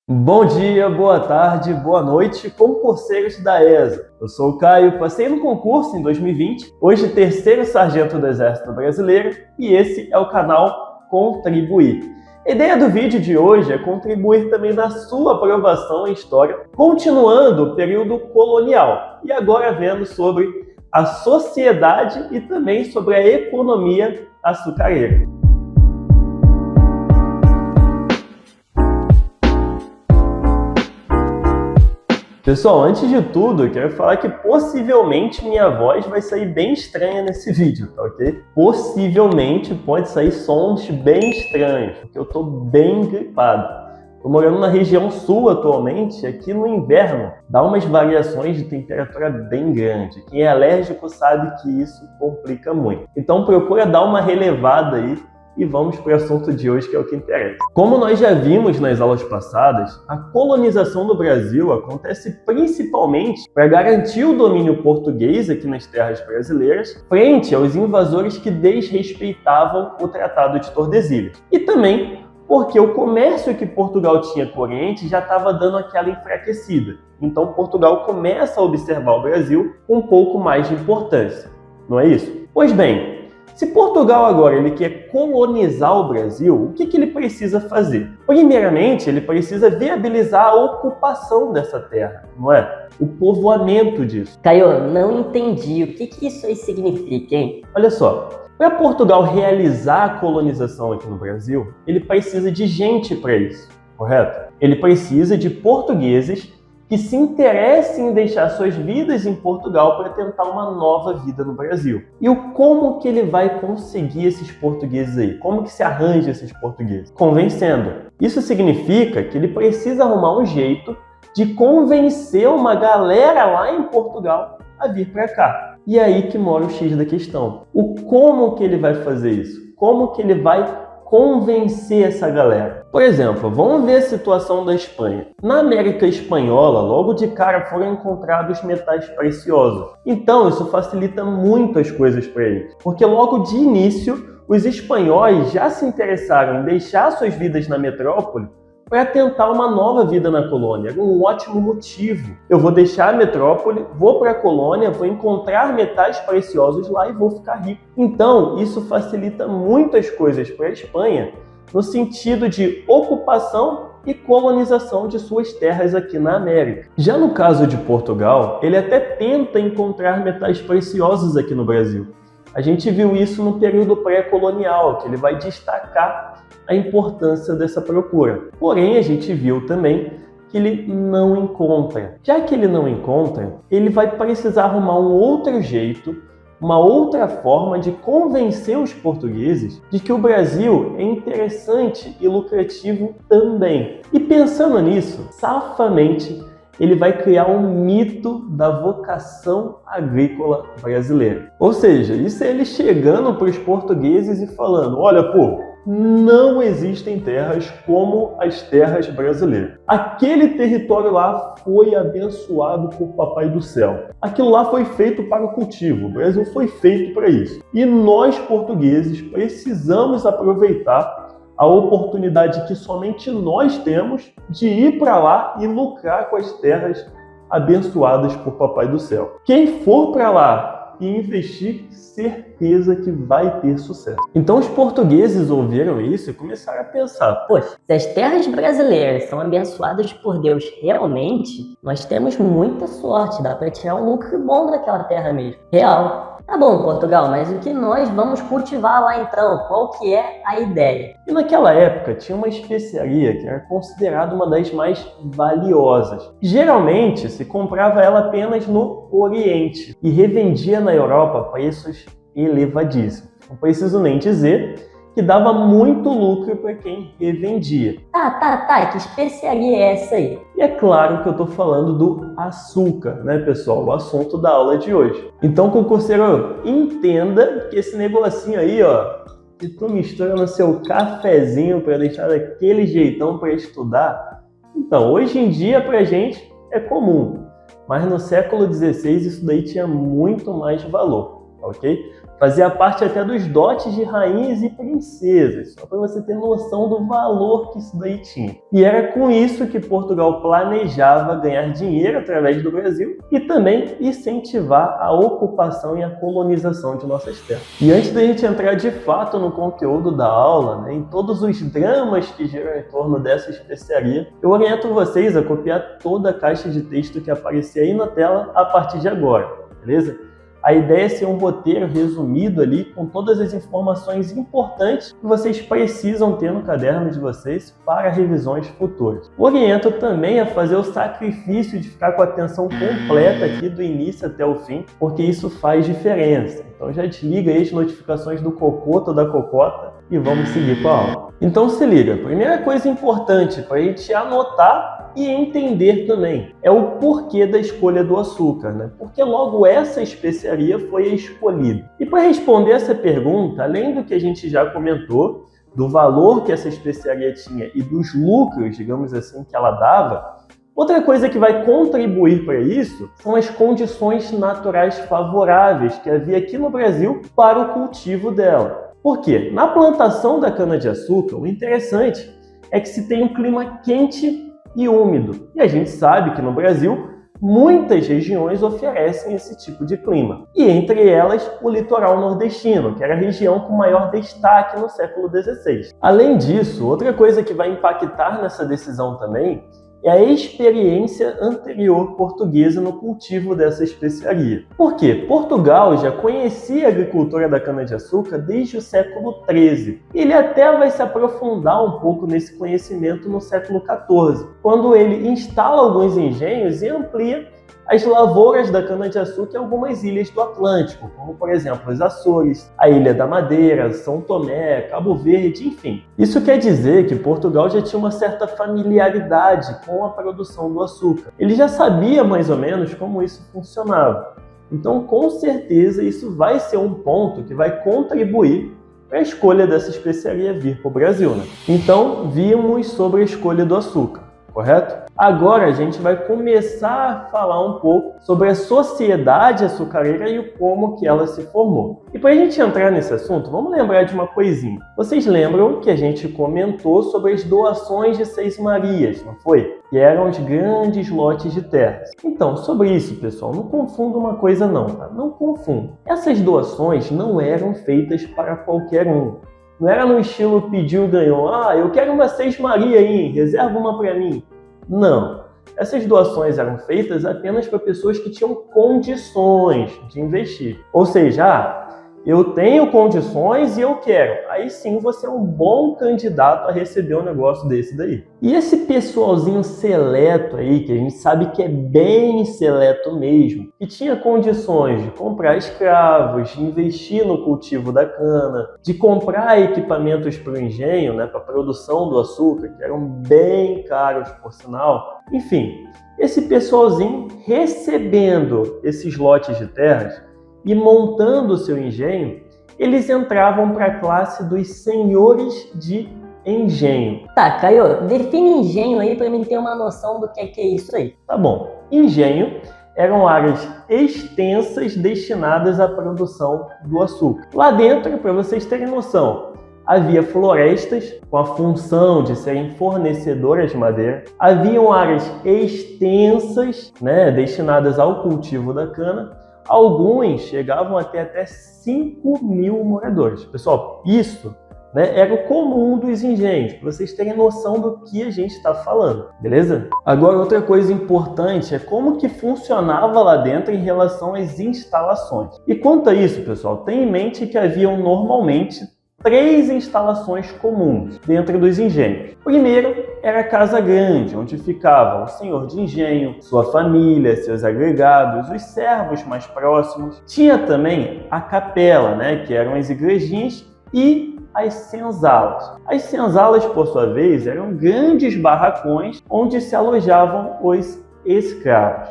Bom dia, boa tarde, boa noite, concurseiros da ESA. Eu sou o Caio, passei no concurso em 2020, hoje terceiro sargento do Exército Brasileiro e esse é o canal Contribuir. A ideia do vídeo de hoje é contribuir também na sua aprovação em História, continuando o período colonial e agora vendo sobre a sociedade e também sobre a economia açucareira. Pessoal, antes de tudo, eu quero falar que possivelmente minha voz vai sair bem estranha nesse vídeo, tá ok? Possivelmente pode sair sons bem estranhos, porque eu tô bem gripado. Tô morando na região sul atualmente, aqui no inverno dá umas variações de temperatura bem grande. Quem é alérgico sabe que isso complica muito. Então procura dar uma relevada aí e vamos para o assunto de hoje, que é o que interessa. Como nós já vimos nas aulas passadas, a colonização do Brasil acontece principalmente para garantir o domínio português aqui nas terras brasileiras frente aos invasores que desrespeitavam o Tratado de Tordesilhas. E também porque o comércio que Portugal tinha com o Oriente já estava dando aquela enfraquecida. Então Portugal começa a observar o Brasil com um pouco mais de importância, não é isso? Pois bem, se Portugal agora ele quer colonizar o Brasil, o que ele precisa fazer? Primeiramente, ele precisa viabilizar a ocupação dessa terra, não é? O povoamento disso. Caio, não entendi. O que isso aí significa, hein? Olha só, para Portugal realizar a colonização aqui no Brasil, ele precisa de gente para isso, correto? Ele precisa de portugueses que se interessem em deixar suas vidas em Portugal para tentar uma nova vida no Brasil. E como que ele vai conseguir esses portugueses aí? Como que se arranja esses portugueses? Convencendo. Isso significa que ele precisa arrumar um jeito de convencer uma galera lá em Portugal a vir para cá. E é aí que mora o X da questão. Como que ele vai fazer isso? Como que ele vai convencer essa galera? Por exemplo, vamos ver a situação da Espanha. Na América Espanhola, logo de cara foram encontrados metais preciosos. Então, isso facilita muito as coisas para eles. Porque logo de início, os espanhóis já se interessaram em deixar suas vidas na metrópole para tentar uma nova vida na colônia. Era um ótimo motivo. Eu vou deixar a metrópole, vou para a colônia, vou encontrar metais preciosos lá e vou ficar rico. Então, isso facilita muito as coisas para a Espanha no sentido de ocupação e colonização de suas terras aqui na América. Já no caso de Portugal, ele até tenta encontrar metais preciosos aqui no Brasil. A gente viu isso no período pré-colonial, que ele vai destacar a importância dessa procura. Porém, a gente viu também que ele não encontra. Já que ele não encontra, ele vai precisar arrumar um outro jeito, uma outra forma de convencer os portugueses de que o Brasil é interessante e lucrativo também. E pensando nisso, safamente, ele vai criar um mito da vocação agrícola brasileira. Ou seja, isso é ele chegando para os portugueses e falando: olha, pô, não existem terras como as terras brasileiras. Aquele território lá foi abençoado por Papai do Céu. Aquilo lá foi feito para o cultivo. O Brasil foi feito para isso. E nós, portugueses, precisamos aproveitar a oportunidade que somente nós temos de ir para lá e lucrar com as terras abençoadas por Papai do Céu. Quem for para lá e investir, certeza que vai ter sucesso. Então os portugueses ouviram isso e começaram a pensar: poxa, se as terras brasileiras são abençoadas por Deus realmente, nós temos muita sorte, dá para tirar um lucro bom daquela terra mesmo. Real. Tá bom, Portugal, mas o que nós vamos cultivar lá então? Qual que é a ideia? E naquela época tinha uma especiaria que era considerada uma das mais valiosas. Geralmente se comprava ela apenas no Oriente e revendia na Europa a preços elevadíssimos. Não preciso nem dizer que dava muito lucro para quem revendia. Tá, que especiaria é essa aí? E é claro que eu estou falando do açúcar, né, pessoal? O assunto da aula de hoje. Então, concurseiro, entenda que esse negocinho aí, ó, que tu mistura no seu cafezinho para deixar daquele jeitão para estudar, então, hoje em dia pra gente é comum, mas no século XVI isso daí tinha muito mais valor. ok? Fazia parte até dos dotes de rainhas e princesas, só para você ter noção do valor que isso daí tinha. E era com isso que Portugal planejava ganhar dinheiro através do Brasil e também incentivar a ocupação e a colonização de nossas terras. E antes da gente entrar de fato no conteúdo da aula, né, em todos os dramas que giram em torno dessa especiaria, eu oriento vocês a copiar toda a caixa de texto que aparecer aí na tela a partir de agora, beleza? A ideia é ser um roteiro resumido ali com todas as informações importantes que vocês precisam ter no caderno de vocês para revisões futuras. Oriento também a fazer o sacrifício de ficar com a atenção completa aqui do início até o fim, porque isso faz diferença. Então já desliga aí as notificações do cocoto ou da cocota e vamos seguir com a aula. Então se liga, primeira coisa importante para a gente anotar e entender também é o porquê da escolha do açúcar, né? Porque logo essa especiaria foi a escolhida. E para responder essa pergunta, além do que a gente já comentou, do valor que essa especiaria tinha e dos lucros, digamos assim, que ela dava, outra coisa que vai contribuir para isso são as condições naturais favoráveis que havia aqui no Brasil para o cultivo dela. Por quê? Na plantação da cana-de-açúcar, o interessante é que se tem um clima quente e úmido. E a gente sabe que no Brasil, muitas regiões oferecem esse tipo de clima. E entre elas, o litoral nordestino, que era a região com maior destaque no século XVI. Além disso, outra coisa que vai impactar nessa decisão também é a experiência anterior portuguesa no cultivo dessa especiaria. Por quê? Portugal já conhecia a agricultura da cana-de-açúcar desde o século XIII. Ele até vai se aprofundar um pouco nesse conhecimento no século XIV, quando ele instala alguns engenhos e amplia as lavouras da cana-de-açúcar em algumas ilhas do Atlântico, como por exemplo os Açores, a Ilha da Madeira, São Tomé, Cabo Verde, enfim. Isso quer dizer que Portugal já tinha uma certa familiaridade com a produção do açúcar. Ele já sabia mais ou menos como isso funcionava. Então, com certeza, isso vai ser um ponto que vai contribuir para a escolha dessa especiaria vir para o Brasil, né? Então, vimos sobre a escolha do açúcar, correto? Agora a gente vai começar a falar um pouco sobre a sociedade açucareira e como que ela se formou. E para a gente entrar nesse assunto, vamos lembrar de uma coisinha. Vocês lembram que a gente comentou sobre as doações de Seis Marias, não foi? Que eram os grandes lotes de terras. Então, sobre isso, pessoal, não confunda uma coisa não, tá? Não confunda. Essas doações não eram feitas para qualquer um. Não era no estilo pediu, ganhou. Eu quero uma Seis Maria aí, reserva uma para mim. Não. Essas doações eram feitas apenas para pessoas que tinham condições de investir. Ou seja, eu tenho condições e eu quero. Aí sim você é um bom candidato a receber um negócio desse daí. E esse pessoalzinho seleto aí, que a gente sabe que é bem seleto mesmo, que tinha condições de comprar escravos, de investir no cultivo da cana, de comprar equipamentos para o engenho, né, para a produção do açúcar, que eram bem caros por sinal. Enfim, esse pessoalzinho recebendo esses lotes de terras e montando o seu engenho, eles entravam para a classe dos senhores de engenho. Tá, Caio, define engenho aí para mim ter uma noção do que é isso aí. Tá bom. Engenho eram áreas extensas destinadas à produção do açúcar. Lá dentro, para vocês terem noção, havia florestas com a função de serem fornecedoras de madeira. Haviam áreas extensas, né, destinadas ao cultivo da cana. Alguns chegavam até 5.000 moradores. Pessoal, isso, né, era o comum dos engenhos, para vocês terem noção do que a gente está falando, beleza? Agora, outra coisa importante é como que funcionava lá dentro em relação às instalações. E quanto a isso, pessoal, tenha em mente que haviam normalmente 3 instalações comuns dentro dos engenhos. Primeiro era a casa grande, onde ficava o senhor de engenho, sua família, seus agregados, os servos mais próximos. Tinha também a capela, né, que eram as igrejinhas, e as senzalas. As senzalas, por sua vez, eram grandes barracões onde se alojavam os escravos.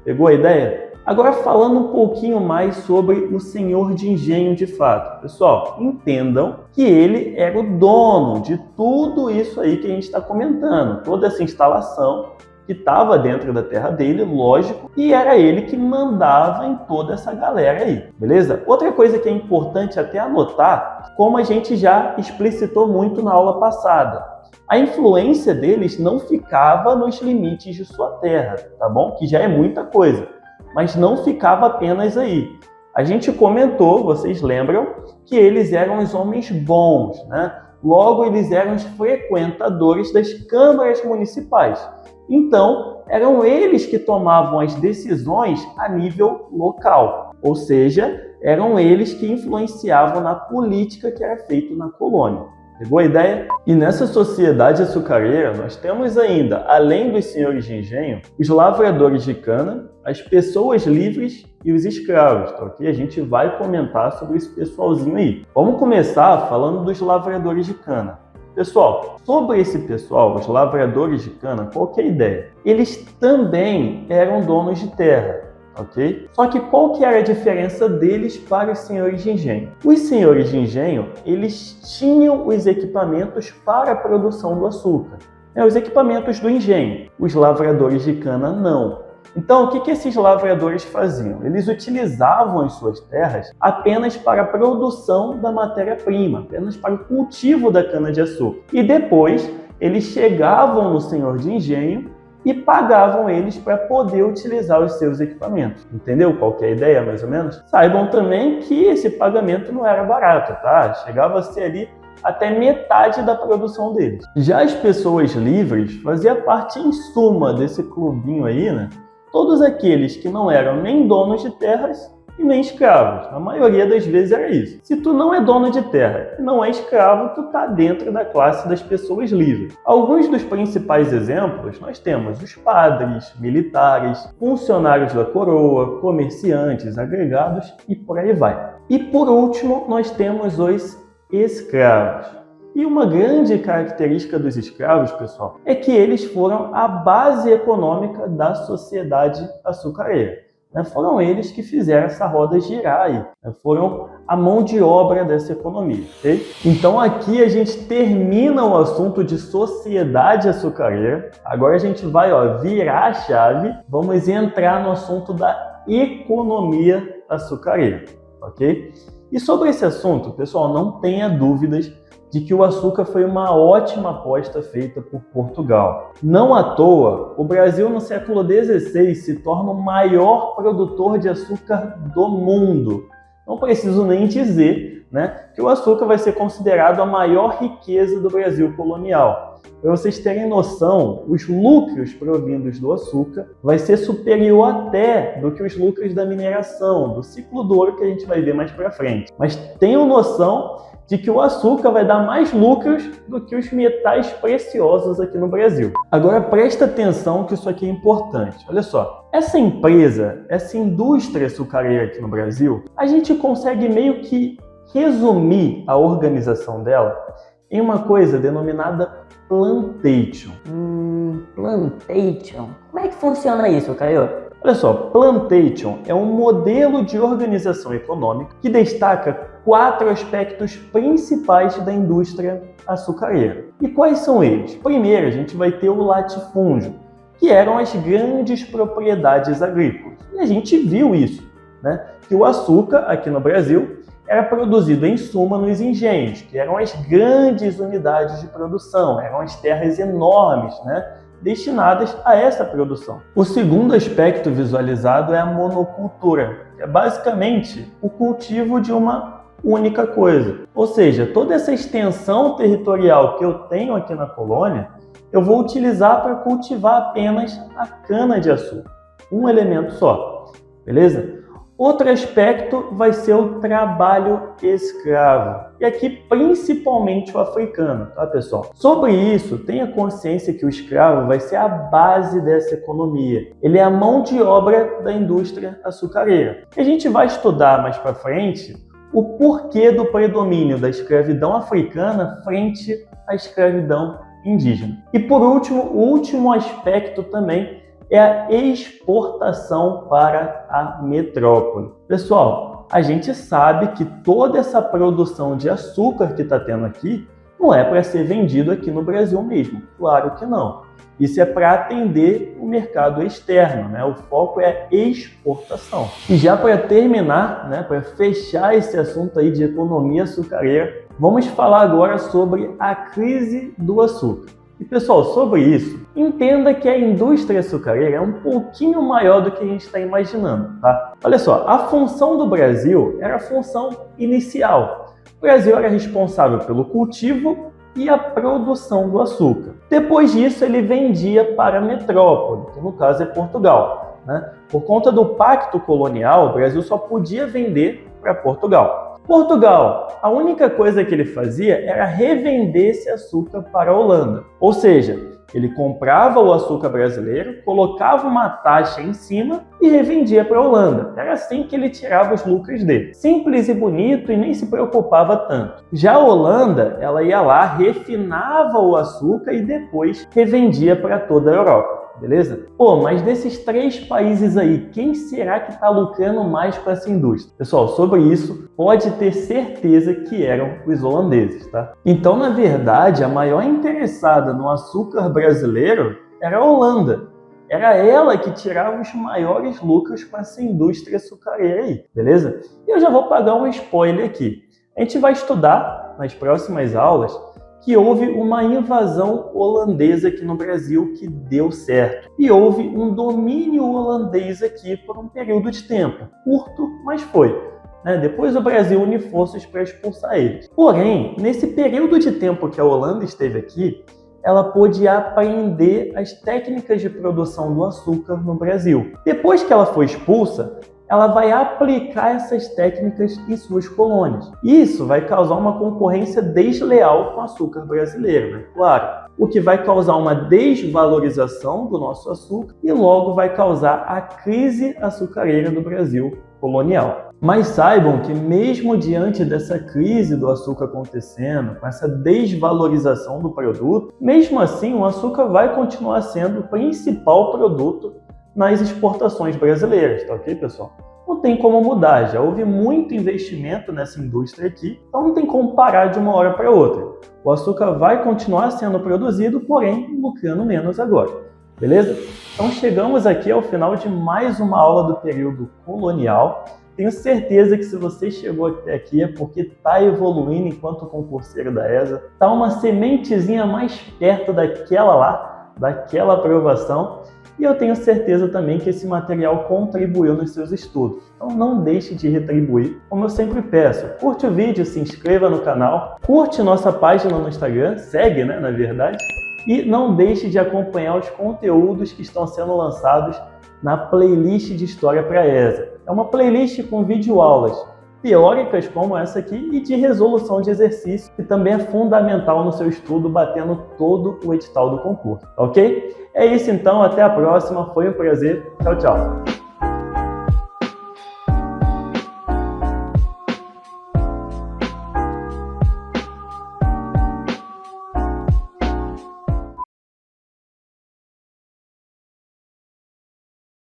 Pegou a ideia? Agora, falando um pouquinho mais sobre o senhor de engenho de fato. Pessoal, entendam que ele era o dono de tudo isso aí que a gente está comentando. Toda essa instalação que estava dentro da terra dele, lógico, e era ele que mandava em toda essa galera aí, beleza? Outra coisa que é importante até anotar, como a gente já explicitou muito na aula passada, a influência deles não ficava nos limites de sua terra, tá bom? Que já é muita coisa, mas não ficava apenas aí. A gente comentou, vocês lembram, que eles eram os homens bons, né? Logo, eles eram os frequentadores das câmaras municipais. Então, eram eles que tomavam as decisões a nível local, ou seja, eram eles que influenciavam na política que era feita na colônia. Pegou a ideia? E nessa sociedade açucareira, nós temos ainda, além dos senhores de engenho, os lavradores de cana, as pessoas livres e os escravos, tá ok? A gente vai comentar sobre esse pessoalzinho aí. Vamos começar falando dos lavradores de cana. Pessoal, sobre esse pessoal, os lavradores de cana, qual que é a ideia? Eles também eram donos de terra, ok? Só que qual que era a diferença deles para os senhores de engenho? Os senhores de engenho, eles tinham os equipamentos para a produção do açúcar, os equipamentos do engenho. Os lavradores de cana não. Então, o que esses lavradores faziam? Eles utilizavam as suas terras apenas para a produção da matéria-prima, apenas para o cultivo da cana-de-açúcar. E depois, eles chegavam no senhor de engenho e pagavam eles para poder utilizar os seus equipamentos. Entendeu qual que é a ideia, mais ou menos? Saibam também que esse pagamento não era barato, tá? Chegava a ser ali até metade da produção deles. Já as pessoas livres faziam parte, em suma, desse clubinho aí, né? Todos aqueles que não eram nem donos de terras e nem escravos. Na maioria das vezes era isso. Se tu não é dono de terra e não é escravo, tu tá dentro da classe das pessoas livres. Alguns dos principais exemplos, nós temos os padres, militares, funcionários da coroa, comerciantes, agregados e por aí vai. E por último, nós temos os escravos. E uma grande característica dos escravos, pessoal, é que eles foram a base econômica da sociedade açucareira. Foram eles que fizeram essa roda girar aí. Foram a mão de obra dessa economia. Okay? Então aqui a gente termina o assunto de sociedade açucareira. Agora a gente vai virar a chave. Vamos entrar no assunto da economia açucareira. Ok? E sobre esse assunto, pessoal, não tenha dúvidas de que o açúcar foi uma ótima aposta feita por Portugal. Não à toa, o Brasil no século XVI se torna o maior produtor de açúcar do mundo. Não preciso nem dizer, que o açúcar vai ser considerado a maior riqueza do Brasil colonial. Para vocês terem noção, os lucros provindos do açúcar vai ser superior até do que os lucros da mineração, do ciclo do ouro que a gente vai ver mais para frente. Mas tenham noção de que o açúcar vai dar mais lucros do que os metais preciosos aqui no Brasil. Agora presta atenção que isso aqui é importante. Olha só, essa empresa, essa indústria açucareira aqui no Brasil, a gente consegue meio que resumir a organização dela em uma coisa denominada plantation. Plantation? Como é que funciona isso, Caio? Olha só, plantation é um modelo de organização econômica que destaca 4 aspectos principais da indústria açucareira. E quais são eles? Primeiro, a gente vai ter o latifúndio, que eram as grandes propriedades agrícolas. E a gente viu isso, que o açúcar aqui no Brasil era produzido em suma nos engenhos, que eram as grandes unidades de produção, eram as terras enormes, destinadas a essa produção. O segundo aspecto visualizado é a monocultura, que é basicamente o cultivo de uma única coisa. Ou seja, toda essa extensão territorial que eu tenho aqui na colônia, eu vou utilizar para cultivar apenas a cana-de-açúcar. Um elemento só, beleza? Outro aspecto vai ser o trabalho escravo. E aqui principalmente o africano, tá, pessoal? Sobre isso, tenha consciência que o escravo vai ser a base dessa economia. Ele é a mão de obra da indústria açucareira. E a gente vai estudar mais para frente o porquê do predomínio da escravidão africana frente à escravidão indígena. E por último, o último aspecto também é a exportação para a metrópole. Pessoal, a gente sabe que toda essa produção de açúcar que está tendo aqui não é para ser vendido aqui no Brasil mesmo. Claro que não. Isso é para atender o mercado externo, né? O foco é a exportação. E já para terminar, né, para fechar esse assunto aí de economia açucareira, vamos falar agora sobre a crise do açúcar. E pessoal, sobre isso, entenda que a indústria açucareira é um pouquinho maior do que a gente está imaginando, tá? Olha só, a função do Brasil era a função inicial. O Brasil era responsável pelo cultivo e a produção do açúcar. Depois disso, ele vendia para a metrópole, que no caso é Portugal, né? Por conta do pacto colonial, o Brasil só podia vender para Portugal. Portugal, a única coisa que ele fazia era revender esse açúcar para a Holanda. Ou seja, ele comprava o açúcar brasileiro, colocava uma taxa em cima e revendia para a Holanda. Era assim que ele tirava os lucros dele. Simples e bonito e nem se preocupava tanto. Já a Holanda, ela ia lá, refinava o açúcar e depois revendia para toda a Europa. Beleza? Pô, mas desses 3 países aí, quem será que está lucrando mais com essa indústria? Pessoal, sobre isso, pode ter certeza que eram os holandeses, tá? Então, na verdade, a maior interessada no açúcar brasileiro era a Holanda. Era ela que tirava os maiores lucros com essa indústria açucareira aí, beleza? E eu já vou pagar um spoiler aqui. A gente vai estudar nas próximas aulas que houve uma invasão holandesa aqui no Brasil que deu certo. E houve um domínio holandês aqui por um período de tempo. Curto, mas foi. Depois o Brasil uniu forças para expulsar eles. Porém, nesse período de tempo que a Holanda esteve aqui, ela pôde aprender as técnicas de produção do açúcar no Brasil. Depois que ela foi expulsa, ela vai aplicar essas técnicas em suas colônias. Isso vai causar uma concorrência desleal com o açúcar brasileiro, né? Claro, o que vai causar uma desvalorização do nosso açúcar e logo vai causar a crise açucareira do Brasil colonial. Mas saibam que mesmo diante dessa crise do açúcar acontecendo, com essa desvalorização do produto, mesmo assim o açúcar vai continuar sendo o principal produto nas exportações brasileiras, tá ok, pessoal? Não tem como mudar, já houve muito investimento nessa indústria aqui, então não tem como parar de uma hora para outra. O açúcar vai continuar sendo produzido, porém lucrando menos agora, beleza? Então chegamos aqui ao final de mais uma aula do período colonial. Tenho certeza que se você chegou até aqui é porque está evoluindo enquanto concurseiro da ESA, está uma sementezinha mais perto daquela lá, daquela aprovação. E eu tenho certeza também que esse material contribuiu nos seus estudos. Então não deixe de retribuir, como eu sempre peço. Curte o vídeo, se inscreva no canal, curte nossa página no Instagram, segue, né, na verdade. E não deixe de acompanhar os conteúdos que estão sendo lançados na playlist de História para a ESA. É uma playlist com videoaulas teóricas como essa aqui e de resolução de exercício, que também é fundamental no seu estudo, batendo todo o edital do concurso, ok? É isso então, até a próxima, foi um prazer, tchau, tchau!